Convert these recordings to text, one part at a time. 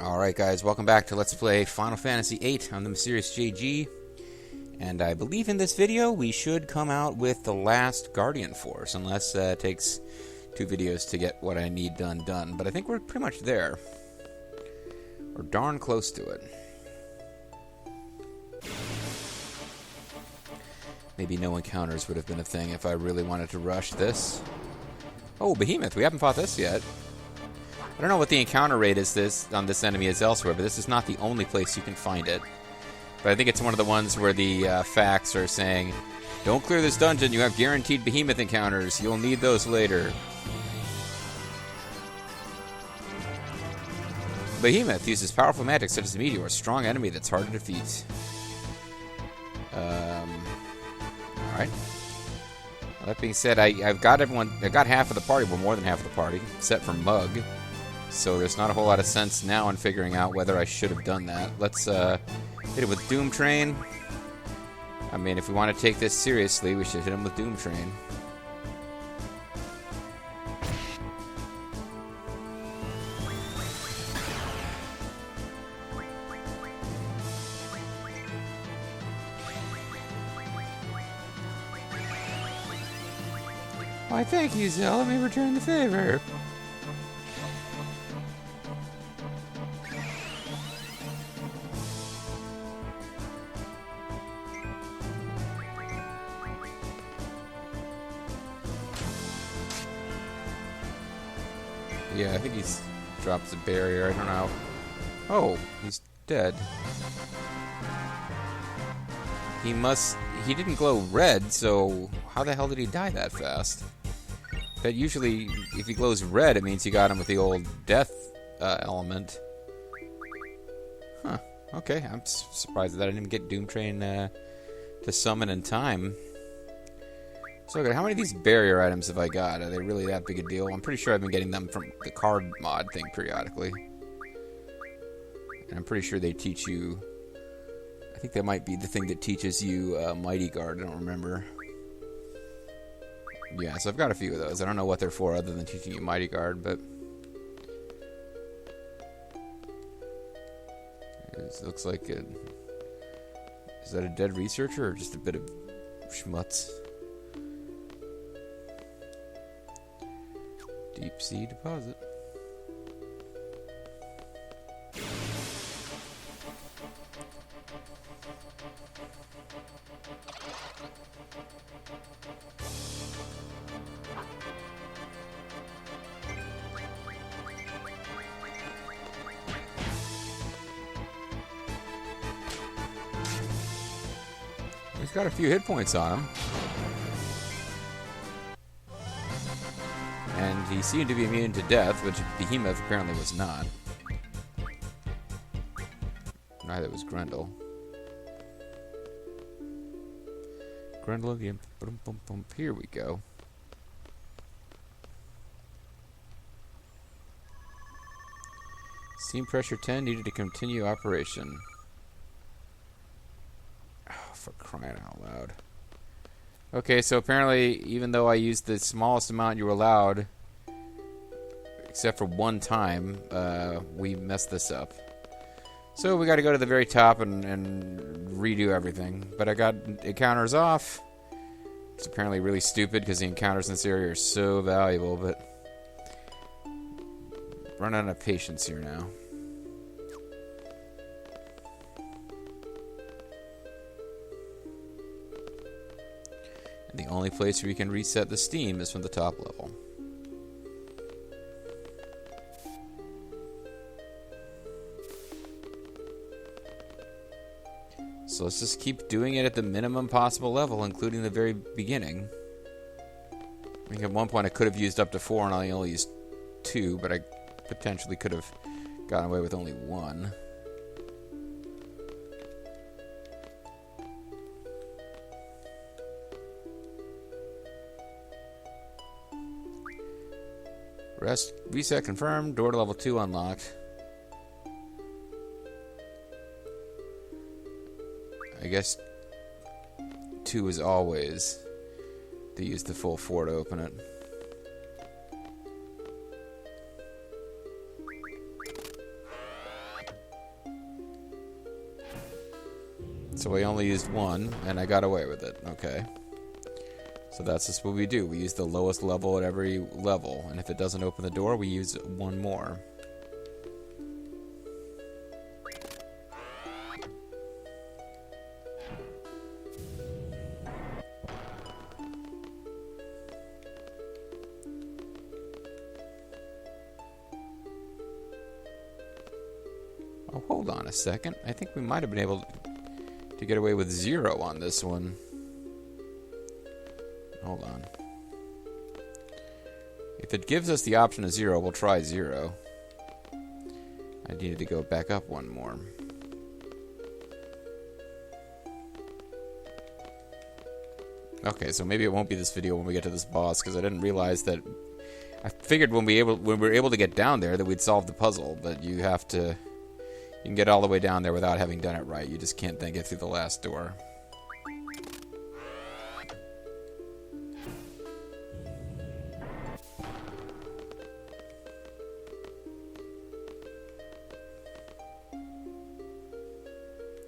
Alright guys, welcome back to Let's Play Final Fantasy VIII on the Mysterious JG. And I believe in this video we should come out with the last Guardian Force, unless it takes 2 videos to get what I need done. But I think we're pretty much there. We're darn close to it. Maybe no encounters would have been a thing if I really wanted to rush this. Oh, Behemoth, we haven't fought this yet. I don't know what the encounter rate on this enemy is elsewhere, but this is not the only place you can find it. But I think it's one of the ones where the facts are saying, don't clear this dungeon, you have guaranteed Behemoth encounters, you'll need those later. Behemoth uses powerful magic such as Meteor, a strong enemy that's hard to defeat. Alright. Well, that being said, I've got half of the party, well more than half of the party, except for Mug. So there's not a whole lot of sense now in figuring out whether I should have done that. Let's hit it with Doom Train. I mean, if we want to take this seriously, we should hit him with Doom Train. Why, thank you, Zell. Let me return the favor. Yeah, I think he's dropped the barrier. I don't know. Oh, he's dead. He didn't glow red, so how the hell did he die that fast? But usually, if he glows red, it means you got him with the old death element. Huh. Okay, I'm surprised that I didn't get Doom Train to summon in time. So good. How many of these barrier items have I got? Are they really that big a deal? I'm pretty sure I've been getting them from the card mod thing periodically. And I'm pretty sure they teach you... I think that might be the thing that teaches you Mighty Guard. I don't remember. Yeah, so I've got a few of those. I don't know what they're for other than teaching you Mighty Guard, but... It looks like a... Is that a dead researcher or just a bit of schmutz? Deep sea deposit. He's got a few hit points on him. And he seemed to be immune to death, which Behemoth apparently was not. Neither was Grendel. Grendel again. Boom, boom, boom. Here we go. Steam pressure 10 needed to continue operation. Oh, for crying out loud. Okay, so apparently, even though I used the smallest amount you were allowed, except for one time, we messed this up. So we got to go to the very top and redo everything. But I got encounters off. It's apparently really stupid because the encounters in this area are so valuable, but run out of patience here now. The only place where you can reset the steam is from the top level. So let's just keep doing it at the minimum possible level, including the very beginning. I think at one point I could have used up to 4 and I only used 2, but I potentially could have gotten away with only 1. Reset confirmed. Door to level 2 unlocked. I guess 2 is always to use the full 4 to open it. So I only used one, and I got away with it. Okay. So that's just what we do. We use the lowest level at every level, and if it doesn't open the door, we use one more. Oh, hold on a second. I think we might have been able to get away with 0 on this one. Hold on. If it gives us the option of 0, we'll try 0. I needed to go back up one more. Okay, so maybe it won't be this video when we get to this boss, because I didn't realize that... I figured when we were able to get down there that we'd solve the puzzle, but you have to... You can get all the way down there without having done it right. You just can't then get through the last door.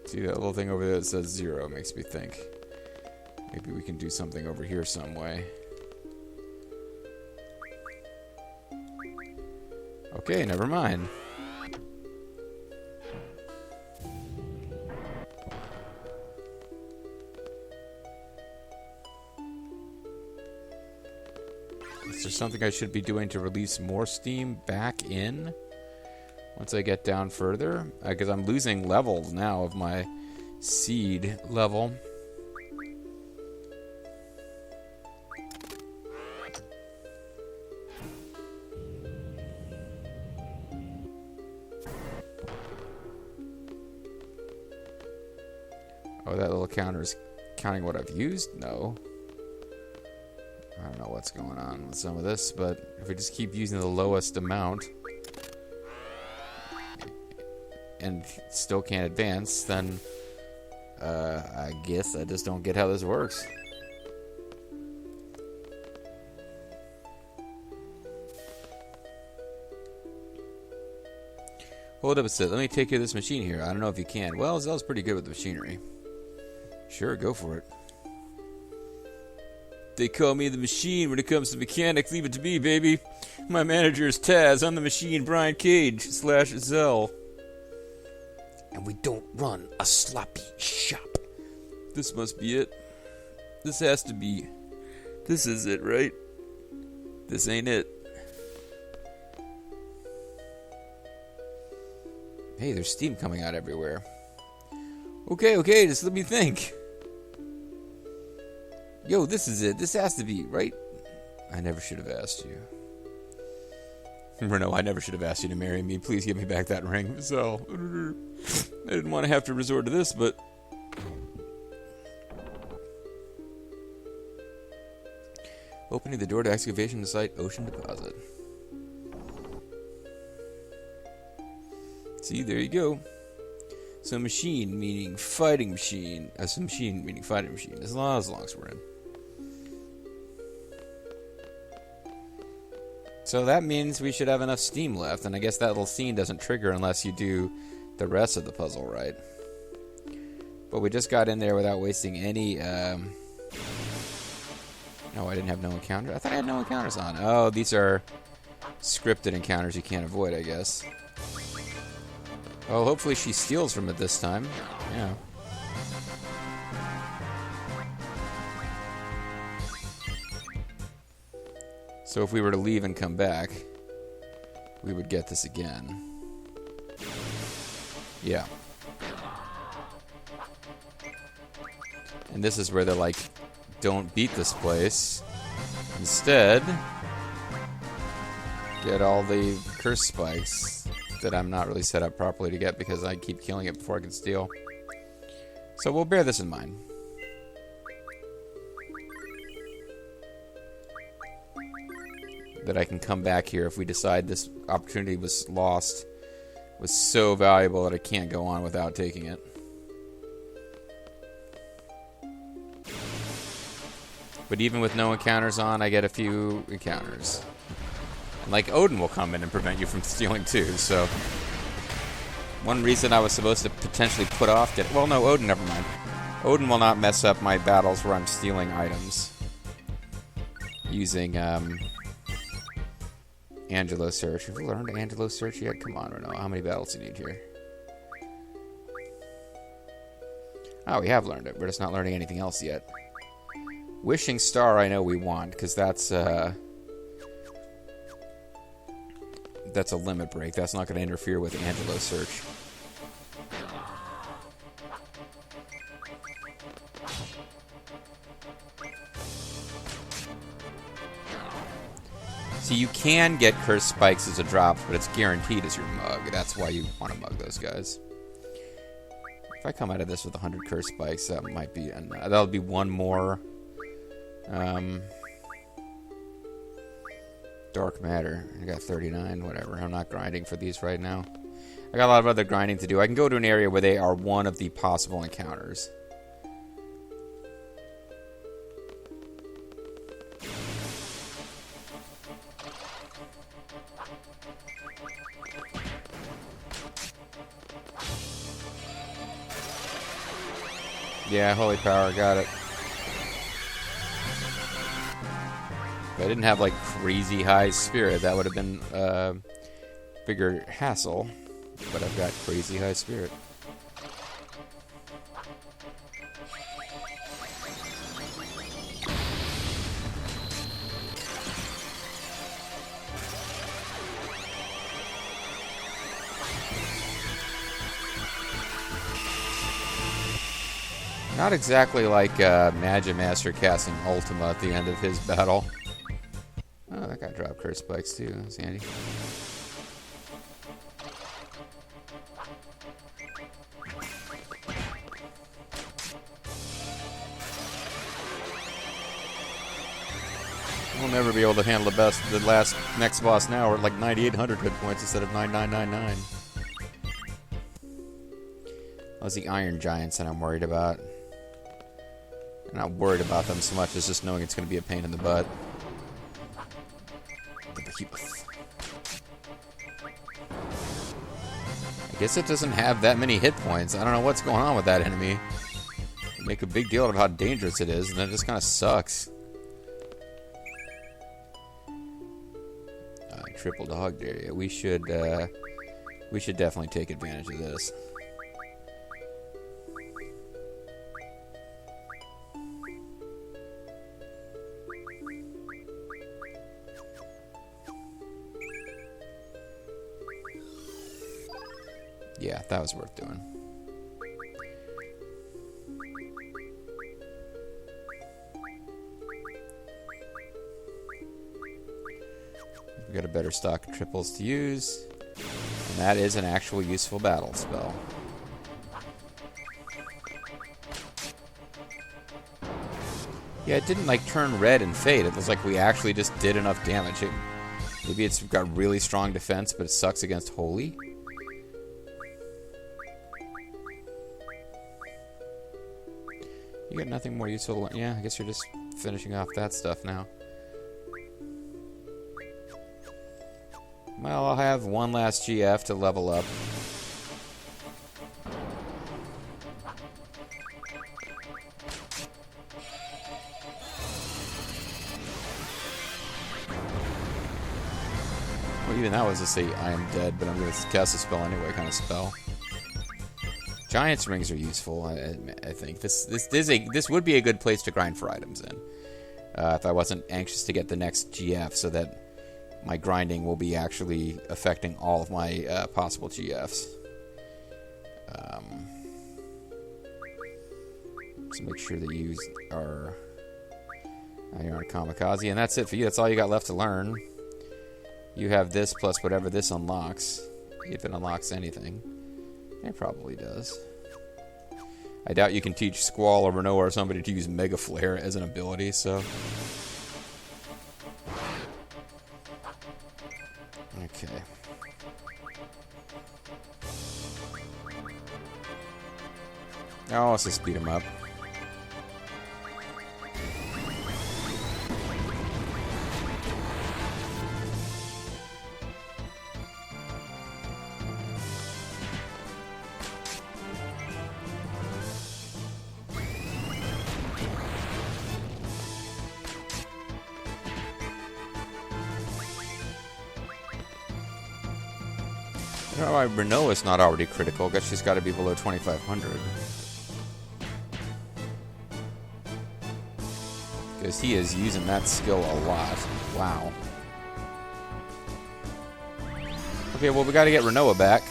See that little thing over there that says 0 makes me think. Maybe we can do something over here some way. Okay, never mind. Is there something I should be doing to release more steam back in once I get down further? Because I'm losing levels now of my seed level. Oh, that little counter is counting what I've used? No. I don't know what's going on with some of this, but if we just keep using the lowest amount and still can't advance, then I guess I just don't get how this works. Hold up a sec. Let me take care of this machine here. I don't know if you can. Well, Zell's pretty good with the machinery. Sure, go for it. They call me the machine when it comes to mechanics. Leave it to me, baby. My manager is Taz. I'm the machine, Brian Cage / Zell. And we don't run a sloppy shop. This must be it. This has to be. This is it, right? This ain't it. Hey, there's steam coming out everywhere. Okay, just let me think. Yo, this is it. This has to be, right? I never should have asked you. Rinoa, I never should have asked you to marry me. Please give me back that ring. So, I didn't want to have to resort to this, but... Opening the door to excavation site, ocean deposit. See, there you go. So machine meaning fighting machine. So machine meaning fighting machine. As long as we're in. So that means we should have enough steam left, and I guess that little scene doesn't trigger unless you do the rest of the puzzle right. But we just got in there without wasting any, No, I didn't have no encounter. I thought I had no encounters on. Oh, these are scripted encounters you can't avoid, I guess. Oh, hopefully she steals from it this time. Yeah. So if we were to leave and come back, we would get this again. Yeah. And this is where they're like, don't beat this place. Instead, get all the curse spikes that I'm not really set up properly to get because I keep killing it before I can steal. So we'll bear this in mind. That I can come back here if we decide this opportunity was lost, was so valuable that I can't go on without taking it. But even with no encounters on, I get a few encounters. And like Odin will come in and prevent you from stealing too, so... One reason I was supposed to potentially put off... Well, no, Odin, never mind. Odin will not mess up my battles where I'm stealing items. Using, Angelo Search. Have you learned Angelo Search yet? Come on, Rinoa. How many battles do you need here? Oh, we have learned it. We're just not learning anything else yet. Wishing Star I know we want, because that's a limit break. That's not going to interfere with Angelo Search. So you can get Curse Spikes as a drop, but it's guaranteed as your mug. That's why you want to mug those guys. If I come out of this with 100 Curse Spikes, that might be... that'll be one more... Dark Matter. I got 39, whatever. I'm not grinding for these right now. I got a lot of other grinding to do. I can go to an area where they are one of the possible encounters. Yeah, Holy Power, got it. If I didn't have, like, crazy high spirit, that would have been a bigger hassle. But I've got crazy high spirit. Not exactly like Magimaster casting Ultima at the end of his battle. Oh, that guy dropped Curse Spikes too. That's handy. We'll never be able to handle the next boss now. We're at like 9,800 hit points instead of 9,999. Those the Iron Giants that I'm worried about. I'm not worried about them so much as just knowing it's going to be a pain in the butt. I guess it doesn't have that many hit points. I don't know what's going on with that enemy. They make a big deal of how dangerous it is, and then it just kind of sucks. Triple dog area. We should definitely take advantage of this. Yeah, that was worth doing. We've got a better stock of triples to use. And that is an actual useful battle spell. Yeah, it didn't like turn red and fade. It was like we actually just did enough damage. Maybe it's got really strong defense, but it sucks against Holy. You got nothing more useful to learn. Yeah, I guess you're just finishing off that stuff now. Well, I'll have one last GF to level up. Well, even that was to say I am dead, but I'm going to cast a spell anyway kind of spell. Giant's Rings are useful, I think. This would be a good place to grind for items in. If I wasn't anxious to get the next GF so that my grinding will be actually affecting all of my possible GFs. So make sure that you are you're on Kamikaze, and that's it for you. That's all you got left to learn. You have this plus whatever this unlocks, if it unlocks anything. It probably does. I doubt you can teach Squall or Rinoa or somebody to use Mega Flare as an ability, so... Okay. Oh, let's just beat him up. I don't know why Rinoa's not already critical. I guess she's got to be below 2,500. Because he is using that skill a lot. Wow. Okay, well, we got to get Rinoa back.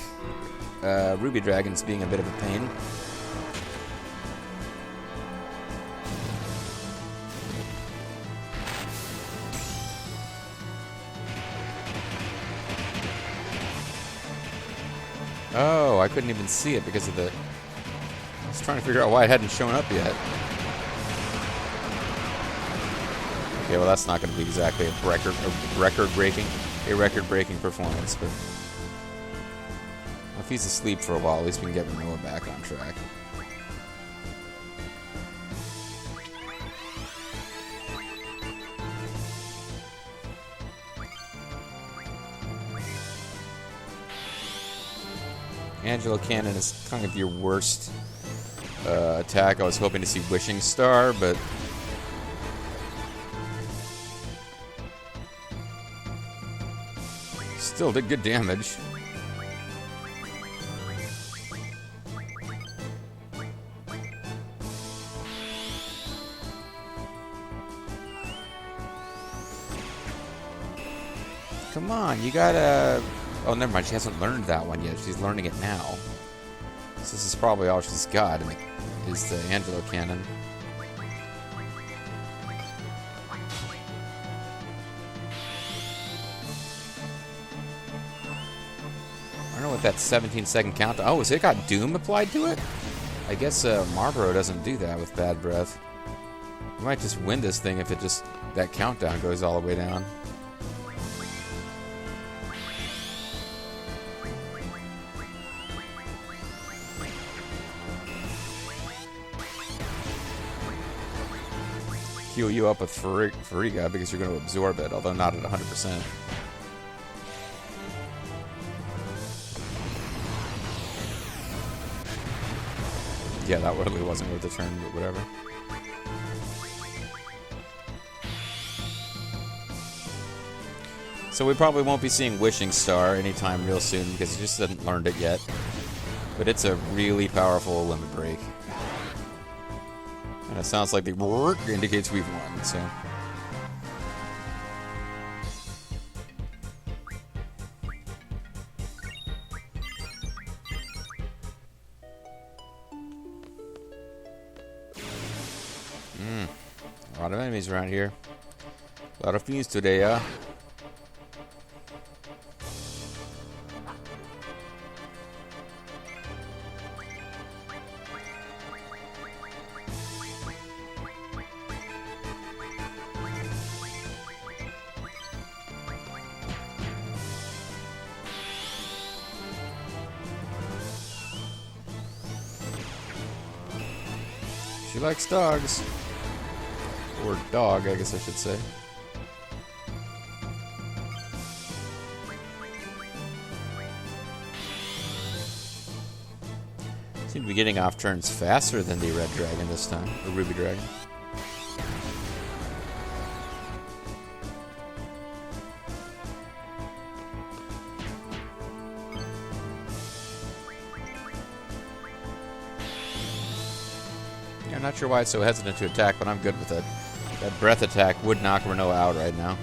Ruby Dragon's being a bit of a pain. Oh, I couldn't even see it because of the... I was trying to figure out why it hadn't shown up yet. Okay, well, that's not going to be exactly a record-breaking performance, but... If he's asleep for a while, at least we can get Rinoa back on track. Angelo Cannon is kind of your worst attack. I was hoping to see Wishing Star, but... Still did good damage. Come on, you gotta... Oh, never mind, she hasn't learned that one yet. She's learning it now. So this is probably all she's got, is the Angelo Cannon. I don't know what that 17-second countdown... Oh, so it got Doom applied to it? I guess Marlboro doesn't do that with Bad Breath. We might just win this thing if it just... that countdown goes all the way down. Heal you up with Fariga because you're going to absorb it, although not at 100%. Yeah, that really wasn't worth the turn, but whatever. So we probably won't be seeing Wishing Star anytime real soon because he just hasn't learned it yet. But it's a really powerful limit break. And it sounds like the work indicates we've won, so... A lot of enemies around here. A lot of fiends today, yeah? She likes dogs. Or dog, I guess I should say. Seem to be getting off turns faster than the Red Dragon this time. Or Ruby Dragon. I'm not sure why it's so hesitant to attack, but I'm good with it. That breath attack would knock Rinoa out right now.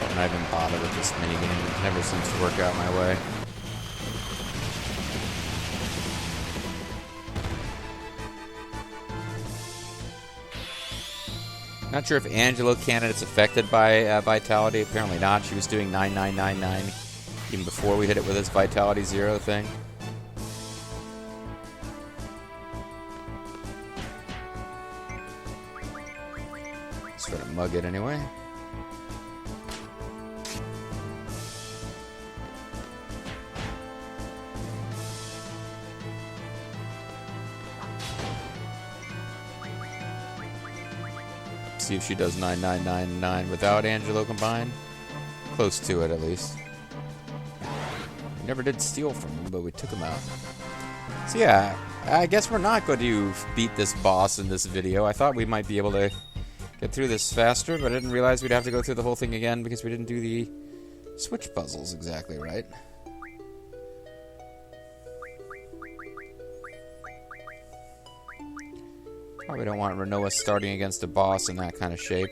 I'm not even bothered with this minigame. It never seems to work out my way. Not sure if Angelo Cannon is affected by Vitality. Apparently not. She was doing 9999 even before we hit it with this Vitality 0 thing. Let's try to mug it anyway. See if she does 9999 without Angelo combined. Close to it, at least. We never did steal from him, but we took him out. So yeah, I guess we're not going to beat this boss in this video. I thought we might be able to get through this faster, but I didn't realize we'd have to go through the whole thing again because we didn't do the switch puzzles exactly right. Probably don't want Rinoa starting against a boss in that kind of shape.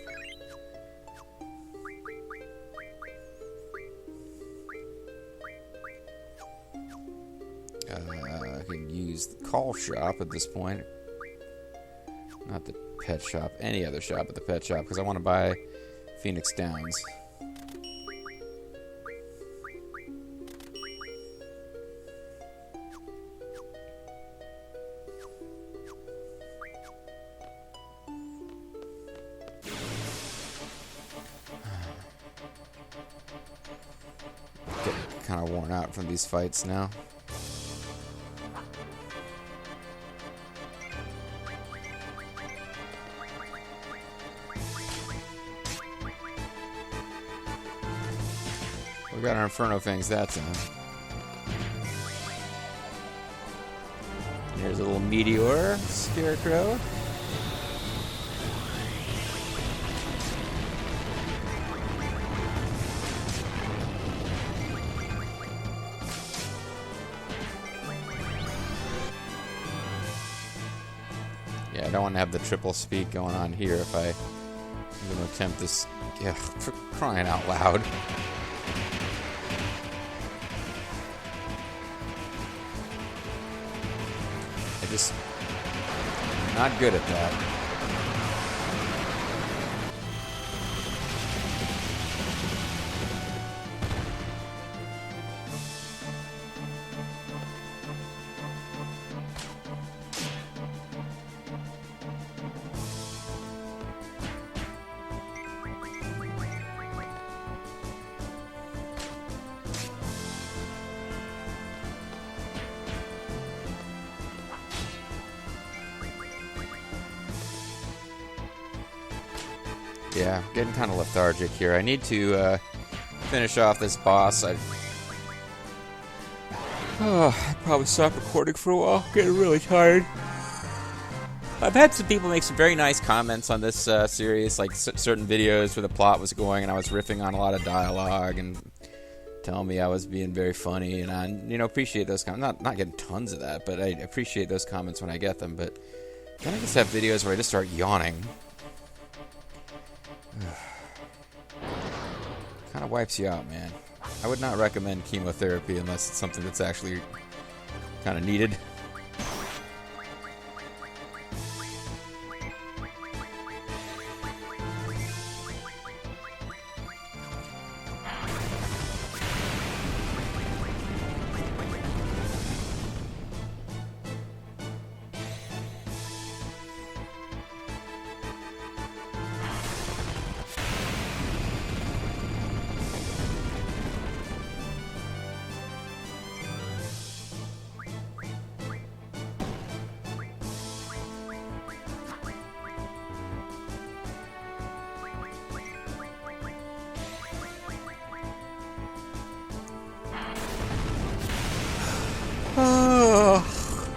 I can use the call shop at this point. Not the pet shop, any other shop at the pet shop, because I want to buy Phoenix Downs. Getting kind of worn out from these fights now. We got our Inferno Fangs that time. Here's a little meteor scarecrow. Yeah, I don't want to have the triple speed going on here if I'm going to attempt this. Yeah, for crying out loud. Just not good at that. Yeah, getting kind of lethargic here. I need to finish off this boss. I'd probably stop recording for a while. Getting really tired. I've had some people make some very nice comments on this series, like certain videos where the plot was going and I was riffing on a lot of dialogue and telling me I was being very funny, and I, appreciate those comments. Not getting tons of that, but I appreciate those comments when I get them. But then I just have videos where I just start yawning. Kind of wipes you out, man. I would not recommend chemotherapy unless it's something that's actually kind of needed.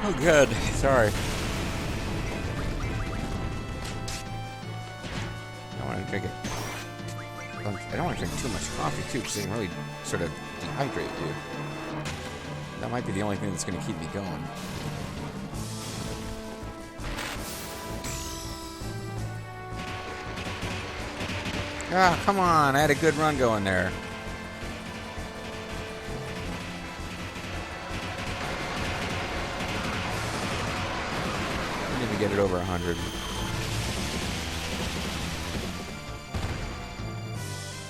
Oh, good. Sorry. I don't want to drink it. I don't want to drink too much coffee, too, because it can really sort of dehydrate you. That might be the only thing that's going to keep me going. Ah, come on. I had a good run going there. I need to get it over 100.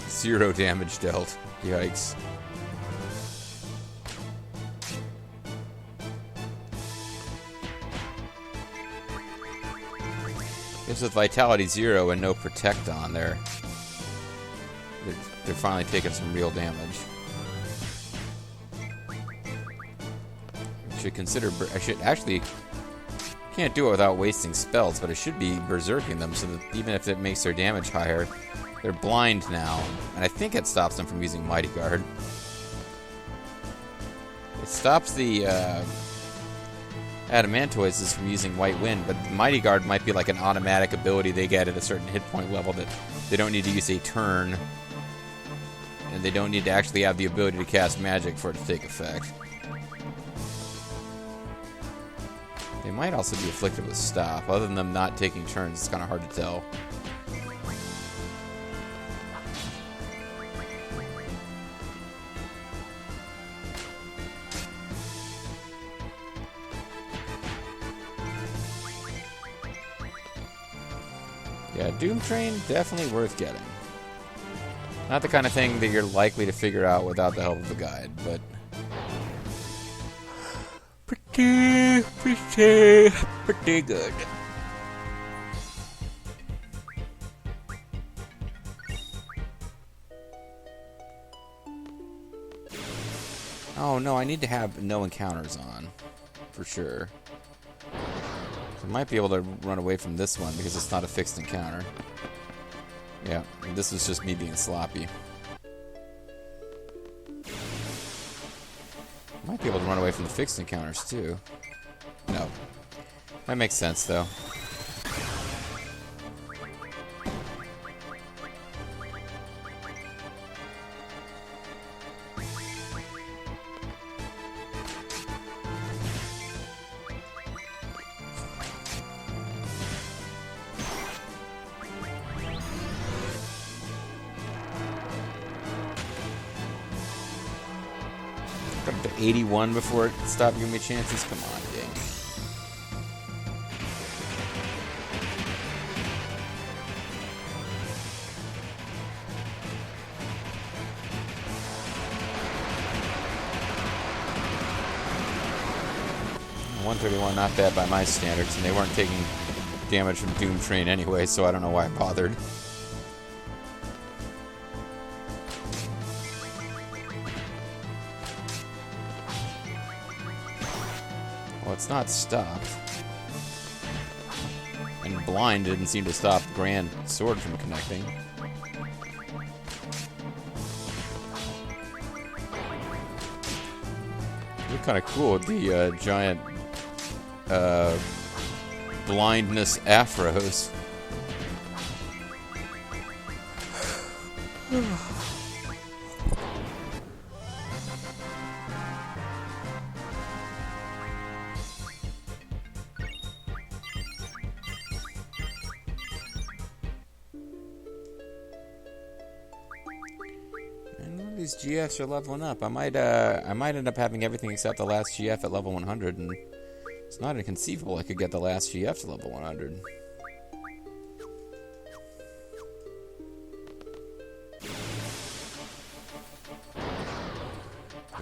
Zero damage dealt. Yikes. Guess with Vitality 0 and no Protect on there, they're finally taking some real damage. I should actually Can't do it without wasting spells, but I should be berserking them so that even if it makes their damage higher, they're blind now. And I think it stops them from using Mighty Guard. It stops the Adamantoises from using White Wind, but Mighty Guard might be like an automatic ability they get at a certain hit point level that they don't need to use a turn. And they don't need to actually have the ability to cast magic for it to take effect. They might also be afflicted with Stop. Other than them not taking turns, it's kind of hard to tell. Yeah, Doom Train, definitely worth getting. Not the kind of thing that you're likely to figure out without the help of a guide, but... pretty good. Oh no, I need to have no encounters on, for sure. I might be able to run away from this one because it's not a fixed encounter. Yeah, this was just me being sloppy. Might be able to run away from the fixed encounters too. No. That makes sense though. Got up to 81 before it stopped giving me chances. Come on, game. $131, not bad by my standards, and they weren't taking damage from Doom Train anyway, so I don't know why I bothered. Well, it's not stopped. And Blind didn't seem to stop Grand Sword from connecting. Look kind of cool with the giant blindness afros. And these GFs are leveling up. I might end up having everything except the last GF at level 100, and it's not inconceivable I could get the last GF to level 100.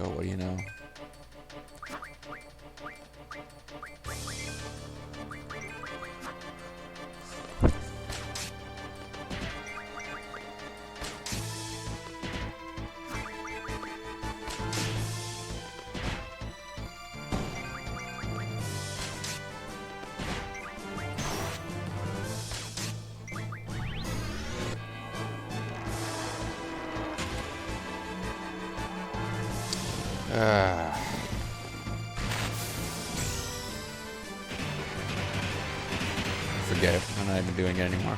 Oh, what do you know? Forget it. I'm not even doing it anymore.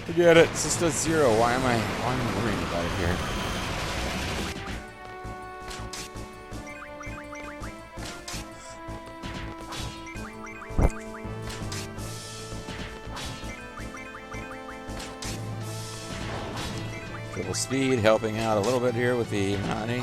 Forget it. It's just a 0. Why am I worrying about it here? Triple speed, helping out a little bit here with the Manani.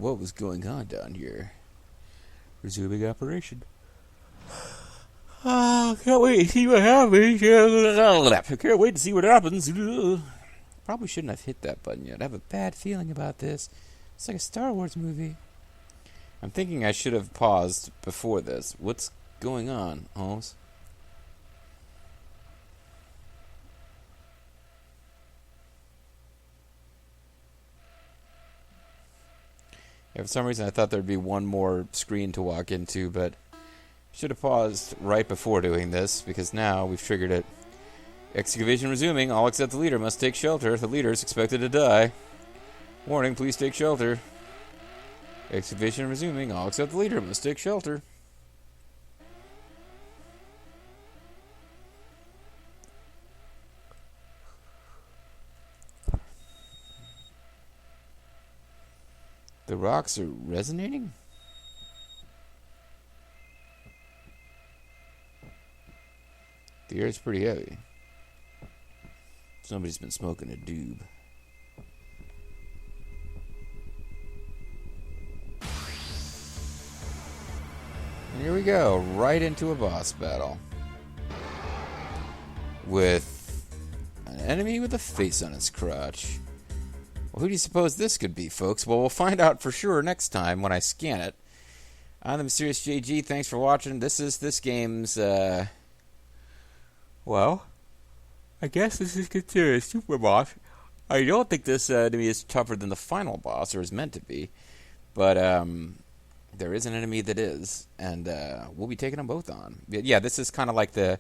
what was going on down here. Resuming operation. Can't wait to see what happens. Can't wait to see what happens. Probably shouldn't have hit that button yet. I have a bad feeling about this. It's like a Star Wars movie. I'm thinking I should have paused before this. What's going on, Holmes? Yeah, for some reason I thought there'd be one more screen to walk into, but should have paused right before doing this, because now we've triggered it. Excavation resuming. All except the leader must take shelter. The leader is expected to die. Warning, please take shelter. Excavation resuming. All except the leader must take shelter. The rocks are resonating? The air's pretty heavy. Somebody's been smoking a doob. And here we go, right into a boss battle. With an enemy with a face on its crotch. Well, who do you suppose this could be, folks? Well, we'll find out for sure next time when I scan it. I'm the Mysterious JG. Thanks for watching. This is this game's, well, I guess this is considered a super boss. I don't think this enemy is tougher than the final boss, or is meant to be. But, there is an enemy that is, and we'll be taking them both on. Yeah, this is kind of like the...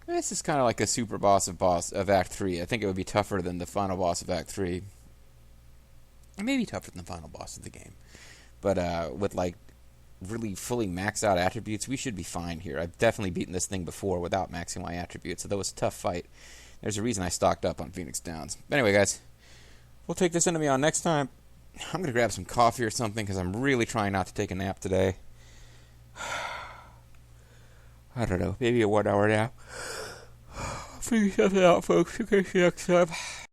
This is kind of like a super boss of Act 3. I think it would be tougher than the final boss of Act 3. Maybe tougher than the final boss of the game. But with, like, really fully maxed out attributes, we should be fine here. I've definitely beaten this thing before without maxing my attributes, so that was a tough fight. There's a reason I stocked up on Phoenix Downs. But anyway, guys, we'll take this enemy on next time. I'm going to grab some coffee or something, because I'm really trying not to take a nap today. I don't know, maybe a 1 hour nap. Figure something out, folks. Okay, see you next time.